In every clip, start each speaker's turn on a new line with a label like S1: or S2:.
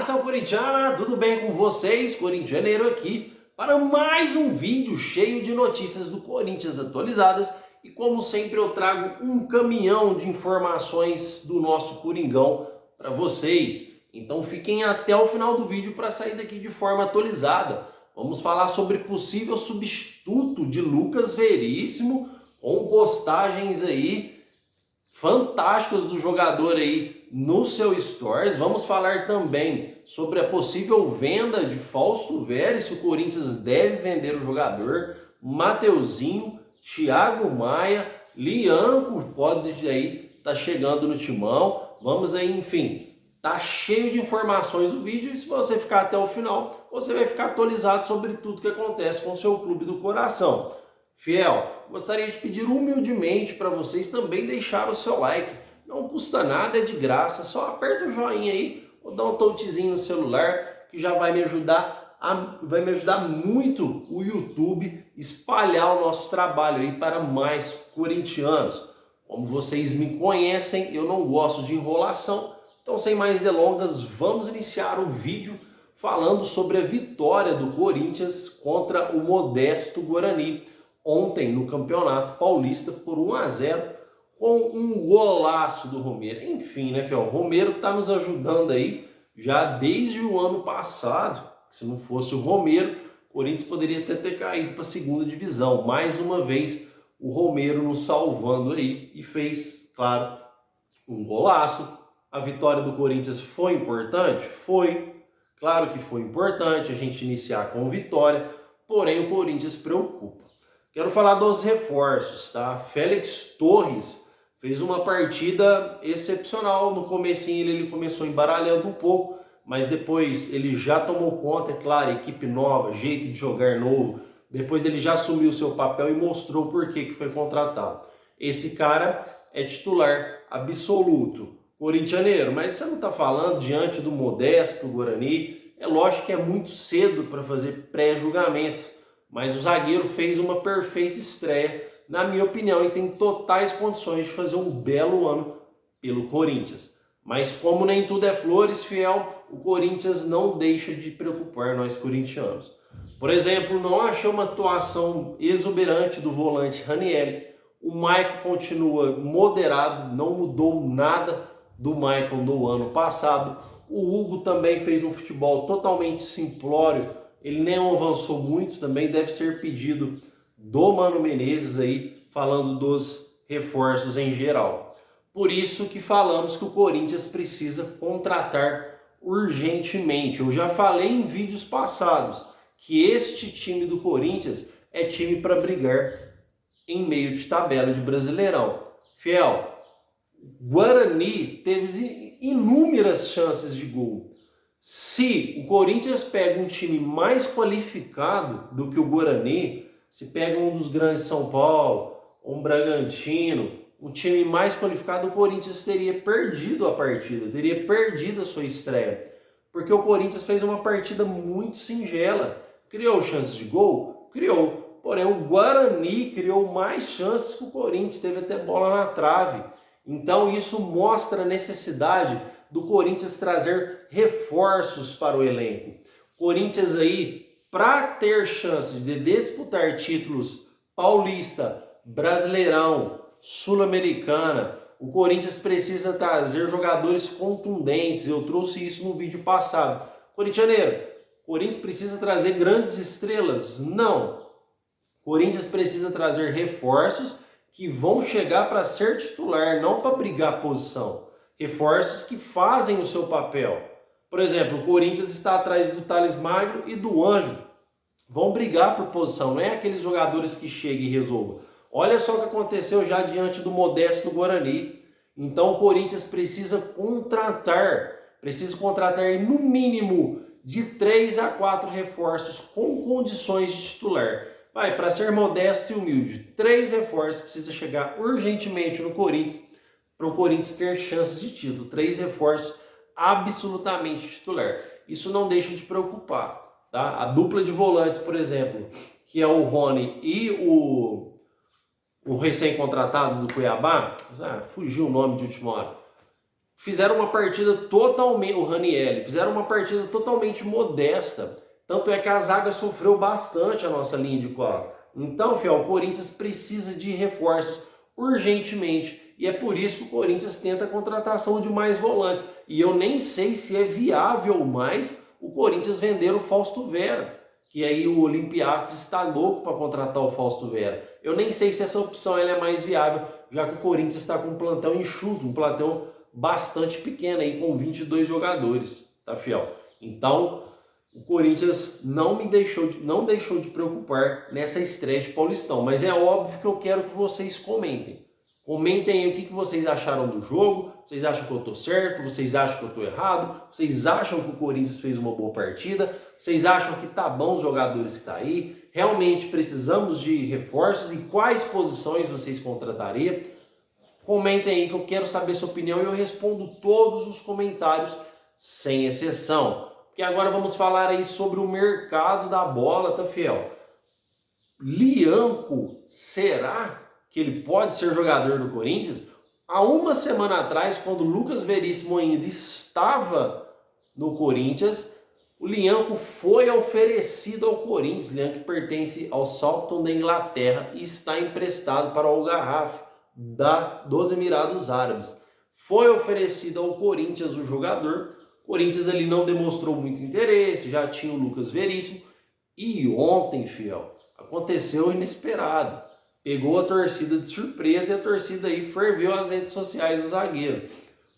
S1: Nação Corintiana, tudo bem com vocês? Corintianeiro aqui para mais um vídeo cheio de notícias do Corinthians atualizadas e como sempre eu trago um caminhão de informações do nosso Coringão para vocês. Então fiquem até o final do vídeo para sair daqui de forma atualizada. Vamos falar sobre possível substituto de Lucas Veríssimo com postagens aí fantásticas do jogador aí no seu Stories. Vamos falar também sobre a possível venda de Fausto Vera, se o Corinthians deve vender o jogador, Mateuzinho, Thiago Maia, Lianco pode aí tá chegando no timão. Vamos aí, enfim, tá cheio de informações o vídeo e se você ficar até o final, você vai ficar atualizado sobre tudo que acontece com o seu clube do coração. Fiel, gostaria de pedir humildemente para vocês também deixar o seu like. Não custa nada, é de graça, só aperta o joinha aí ou dá um touchzinho no celular que já vai me ajudar muito o YouTube espalhar o nosso trabalho aí para mais corintianos. Como vocês me conhecem, eu não gosto de enrolação, então sem mais delongas, vamos iniciar o vídeo falando sobre a vitória do Corinthians contra o modesto Guarani ontem no Campeonato Paulista por 1-0 com um golaço do Romero. Enfim, né, Fiel? O Romero está nos ajudando aí já desde o ano passado. Se não fosse o Romero, o Corinthians poderia até ter caído para a segunda divisão. Mais uma vez, o Romero nos salvando aí e fez, claro, um golaço. A vitória do Corinthians foi importante? Foi. Claro que foi importante a gente iniciar com vitória, porém o Corinthians preocupa. Quero falar dos reforços, tá? Félix Torres fez uma partida excepcional. No comecinho ele começou embaralhando um pouco, mas depois ele já tomou conta, é claro, equipe nova, jeito de jogar novo. Depois ele já assumiu o seu papel e mostrou por que foi contratado. Esse cara é titular absoluto. Corintianeiro, mas você não está falando diante do modesto Guarani. É lógico que é muito cedo para fazer pré-julgamentos. Mas o zagueiro fez uma perfeita estreia, na minha opinião, e tem totais condições de fazer um belo ano pelo Corinthians. Mas como nem tudo é flores, Fiel, o Corinthians não deixa de preocupar nós corintianos. Por exemplo, não achou uma atuação exuberante do volante Ranieri. O Maicon continua moderado, não mudou nada do Maicon do ano passado. O Hugo também fez um futebol totalmente simplório. Ele nem avançou muito, também deve ser pedido do Mano Menezes aí, falando dos reforços em geral. Por isso que falamos que o Corinthians precisa contratar urgentemente. Eu já falei em vídeos passados que este time do Corinthians é time para brigar em meio de tabela de Brasileirão. Fiel, Guarani teve inúmeras chances de gol. Se o Corinthians pega um time mais qualificado do que o Guarani, se pega um dos grandes São Paulo, um Bragantino, um time mais qualificado, o Corinthians teria perdido a partida, teria perdido a sua estreia. Porque o Corinthians fez uma partida muito singela. Criou chances de gol? Criou. Porém, o Guarani criou mais chances que o Corinthians, teve até bola na trave. Então isso mostra a necessidade do Corinthians trazer reforços para o elenco. Corinthians aí, para ter chances de disputar títulos paulista, brasileirão, sul-americana, o Corinthians precisa trazer jogadores contundentes. Eu trouxe isso no vídeo passado. Corintianeiro, Corinthians precisa trazer grandes estrelas? Não. Corinthians precisa trazer reforços que vão chegar para ser titular, não para brigar a posição. Reforços que fazem o seu papel. Por exemplo, o Corinthians está atrás do Thales Magno e do Anjo. Vão brigar por posição, não é aqueles jogadores que chegam e resolvam. Olha só o que aconteceu já diante do modesto Guarani. Então o Corinthians precisa contratar no mínimo de 3 a 4 reforços com condições de titular. Vai, para ser modesto e humilde, 3 reforços precisa chegar urgentemente no Corinthians para o Corinthians ter chances de título. 3 reforços absolutamente titular. Isso não deixa de preocupar, tá? A dupla de volantes, por exemplo, que é o Rony e o recém-contratado do Cuiabá, fugiu o nome de última hora. fizeram uma partida totalmente, o Ranieri, fizeram uma partida totalmente modesta. Tanto é que a zaga sofreu bastante a nossa linha de quadro. Então, fiel, o Corinthians precisa de reforços urgentemente. E é por isso que o Corinthians tenta a contratação de mais volantes. E eu nem sei se é viável mais o Corinthians vender o Fausto Vera. Que aí o Olympiacos está louco para contratar o Fausto Vera. Eu nem sei se essa opção ela é mais viável, já que o Corinthians está com um plantão enxuto, um plantão bastante pequeno aí, com 22 jogadores, tá, fiel? Então, o Corinthians não deixou de preocupar nessa estreia de Paulistão, mas é óbvio que eu quero que vocês comentem. Comentem aí o que vocês acharam do jogo, vocês acham que eu estou certo, vocês acham que eu estou errado, vocês acham que o Corinthians fez uma boa partida, vocês acham que tá bom os jogadores que estão aí, realmente precisamos de reforços e quais posições vocês contratariam? Comentem aí que eu quero saber sua opinião e eu respondo todos os comentários, sem exceção. Porque agora vamos falar aí sobre o mercado da bola, tá, fiel? Lianco, será que ele pode ser jogador do Corinthians? Há uma semana atrás, quando o Lucas Veríssimo ainda estava no Corinthians, o Lianco foi oferecido ao Corinthians. Lianco pertence ao Southampton da Inglaterra e está emprestado para o Al-Garraf dos Emirados Árabes. Foi oferecido ao Corinthians o jogador. O Corinthians ali não demonstrou muito interesse, já tinha o Lucas Veríssimo. E ontem, fiel, aconteceu o inesperado. Pegou a torcida de surpresa e a torcida aí ferveu as redes sociais do zagueiro.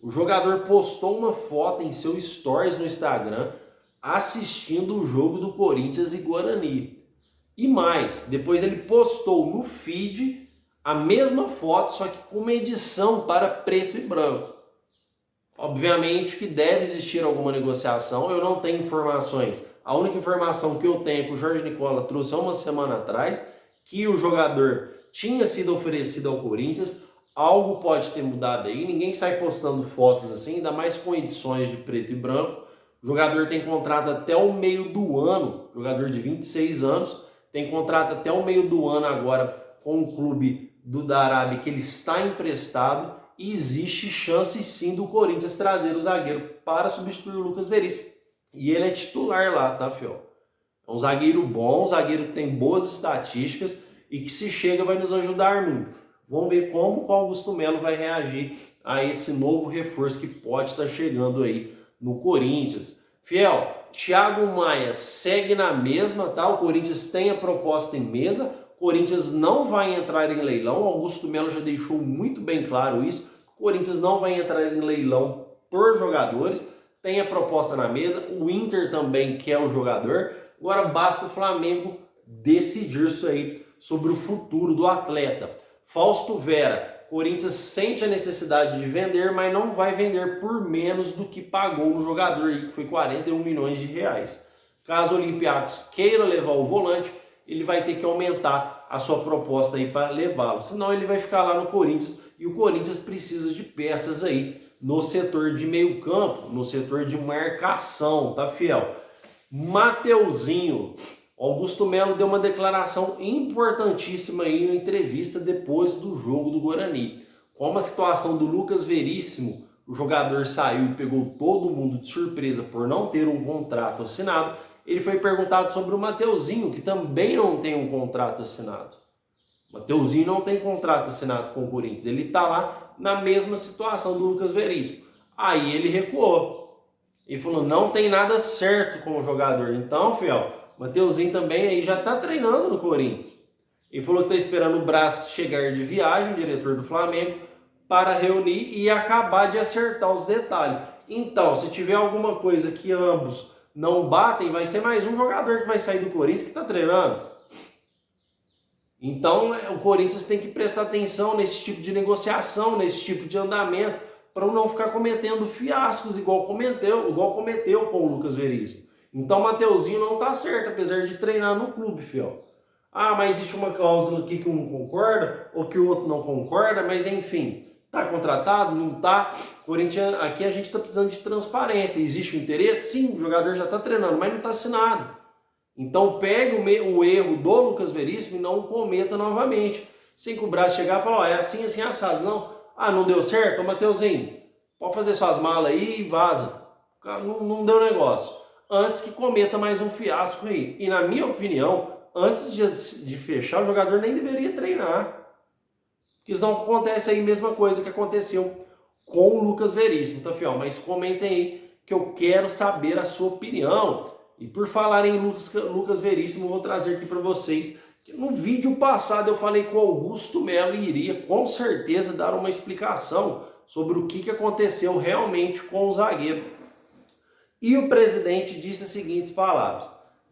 S1: O jogador postou uma foto em seu stories no Instagram assistindo o jogo do Corinthians e Guarani. E mais, depois ele postou no feed a mesma foto, só que com uma edição para preto e branco. Obviamente que deve existir alguma negociação, eu não tenho informações. A única informação que eu tenho é que o Jorge Nicola trouxe há uma semana atrás, que o jogador tinha sido oferecido ao Corinthians. Algo pode ter mudado aí, ninguém sai postando fotos assim, ainda mais com edições de preto e branco. O jogador tem contrato até o meio do ano, jogador de 26 anos, tem contrato até o meio do ano agora com o clube da Arábia que ele está emprestado e existe chance sim do Corinthians trazer o zagueiro para substituir o Lucas Veríssimo. E ele é titular lá, tá, fiel? É um zagueiro bom, um zagueiro que tem boas estatísticas e que se chega vai nos ajudar muito. Vamos ver como o Augusto Melo vai reagir a esse novo reforço que pode estar chegando aí no Corinthians. Fiel, Thiago Maia segue na mesma, tá? O Corinthians tem a proposta em mesa. O Corinthians não vai entrar em leilão. O Augusto Melo já deixou muito bem claro isso. O Corinthians não vai entrar em leilão por jogadores. Tem a proposta na mesa. O Inter também quer o jogador. Agora basta o Flamengo decidir isso aí sobre o futuro do atleta. Fausto Vera, Corinthians sente a necessidade de vender, mas não vai vender por menos do que pagou o jogador aí, que foi 41 milhões de reais. Caso o Olympiacos queira levar o volante, ele vai ter que aumentar a sua proposta aí para levá-lo. Senão ele vai ficar lá no Corinthians e o Corinthians precisa de peças aí no setor de meio campo, no setor de marcação, tá, fiel? Mateuzinho, Augusto Melo deu uma declaração importantíssima aí na entrevista depois do jogo do Guarani. Como a situação do Lucas Veríssimo, o jogador saiu e pegou todo mundo de surpresa por não ter um contrato assinado, ele foi perguntado sobre o Mateuzinho, que também não tem um contrato assinado. O Mateuzinho não tem contrato assinado com o Corinthians, ele está lá na mesma situação do Lucas Veríssimo. Aí ele recuou. Ele falou, não tem nada certo com o jogador. Então, fiel, Mateuzinho também aí já está treinando no Corinthians. Ele falou que está esperando o Braz chegar de viagem, o diretor do Flamengo, para reunir e acabar de acertar os detalhes. Então, se tiver alguma coisa que ambos não batem, vai ser mais um jogador que vai sair do Corinthians que está treinando. Então, o Corinthians tem que prestar atenção nesse tipo de negociação, nesse tipo de andamento, para não ficar cometendo fiascos igual cometeu com o Lucas Veríssimo. Então o Mateuzinho não está certo, apesar de treinar no clube, fiel. Ah, mas existe uma cláusula aqui que um concorda, ou que o outro não concorda, mas enfim, está contratado, não está. Corinthians, aqui a gente está precisando de transparência. Existe um interesse? Sim, o jogador já está treinando, mas não está assinado. Então pegue o erro do Lucas Veríssimo e não o cometa novamente. Sem que o Braz chegar e falar, ó, é assim, assim, assado. Não, não deu certo, ô Mateuzinho, Pode fazer suas malas aí e vaza. Não deu negócio. Antes que cometa mais um fiasco aí. E na minha opinião, antes de fechar, o jogador nem deveria treinar. Porque senão acontece aí a mesma coisa que aconteceu com o Lucas Veríssimo, tá, fiel? Mas comentem aí que eu quero saber a sua opinião. E por falar em Lucas Veríssimo, eu vou trazer aqui para vocês que no vídeo passado eu falei que o Augusto Melo iria com certeza dar uma explicação sobre o que aconteceu realmente com o zagueiro. E o presidente disse as seguintes palavras: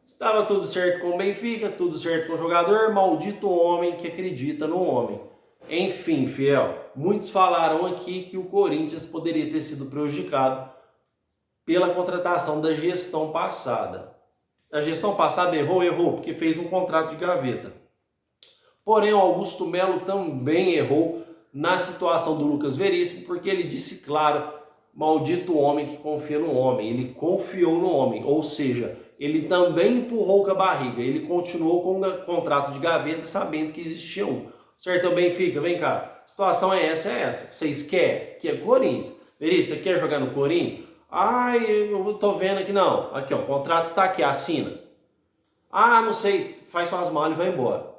S1: estava tudo certo com o Benfica, tudo certo com o jogador, maldito homem que acredita no homem. Enfim, fiel, muitos falaram aqui que o Corinthians poderia ter sido prejudicado pela contratação da gestão passada. A gestão passada errou, porque fez um contrato de gaveta. Porém, o Augusto Melo também errou na situação do Lucas Veríssimo, porque ele disse claro: maldito homem que confia no homem. Ele confiou no homem, ou seja, ele também empurrou com a barriga. Ele continuou com o contrato de gaveta sabendo que existia um. Certo, Benfica, vem cá. A situação é essa. Vocês querem? Que é Corinthians. Veríssimo, você quer jogar no Corinthians? Ai, eu tô vendo aqui, não. Aqui, ó, o contrato tá aqui, assina. Ah, não sei, faz suas malas e vai embora.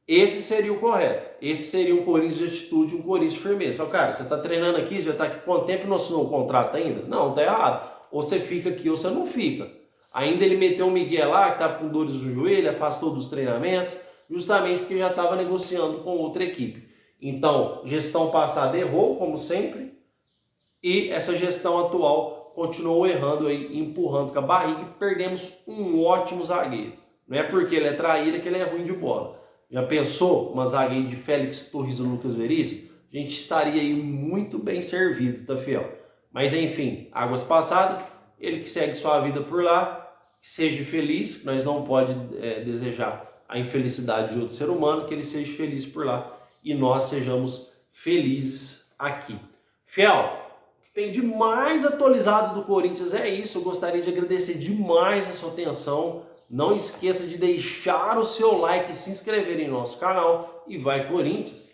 S1: Esse seria o correto. Esse seria um Corinthians de atitude, um Corinthians de firmeza. Fala, cara, você tá treinando aqui, já tá aqui quanto tempo e não assinou o contrato ainda? Não, tá errado. Ou você fica aqui ou você não fica. Ainda ele meteu o Miguel lá, que tava com dores no joelho, afastou dos treinamentos, justamente porque já estava negociando com outra equipe. Então, gestão passada errou, como sempre, e essa gestão atual continuou errando aí, empurrando com a barriga, e perdemos um ótimo zagueiro. Não é porque ele é traíra que ele é ruim de bola. Já pensou uma zaga aí de Félix Torres e Lucas Veríssimo? A gente estaria aí muito bem servido, tá, fiel? Mas enfim, águas passadas, ele que segue sua vida por lá, que seja feliz, nós não pode desejar a infelicidade de outro ser humano, que ele seja feliz por lá e nós sejamos felizes aqui. Fiel, o que tem de mais atualizado do Corinthians é isso. Eu gostaria de agradecer demais a sua atenção. Não esqueça de deixar o seu like e se inscrever em nosso canal. E vai Corinthians!